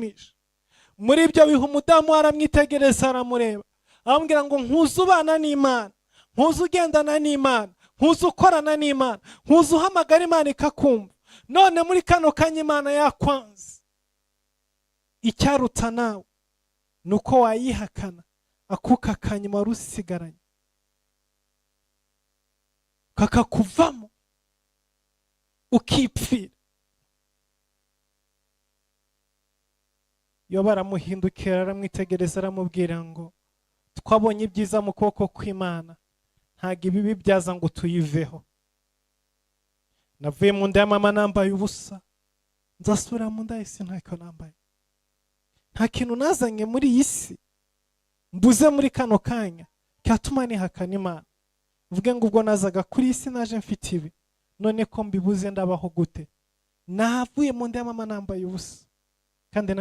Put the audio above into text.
mwinshi. Muri ibyo bihe umudamu aramwitegereza aramureba amubwira ngo nkuze ubana n'Imana, nkuze ugendana n'Imana, nkuze ukorana n'Imana, nkuze uhamagara Imana ikakumva, none muri kano kanya Imana yakwanze. Icyaruta nawe nuko wayihakana akuka kanyuma wari usigaranye kakakuvamo ukipfira. Yoba aramuhindukira aramwitegereza aramubwira ngo twabonye ibyiza mu kuboko kw'Imana, ntago ibibi byaza ngo tuyiveho. Navuye mu nda ya mama nambaye ubusa, nzasubira mu nda y'isi ntako nambaye. Nta kintu nazanye muri iyi si mbuze muri kano kanya cyatuma nihakana Imana. Uvuge ngo ubwo nazaga kuri iyi si naje mfite ibi, none ko mbibuze ndabaho gute? Navuye mu nda ya mama nambaye ubusa kandi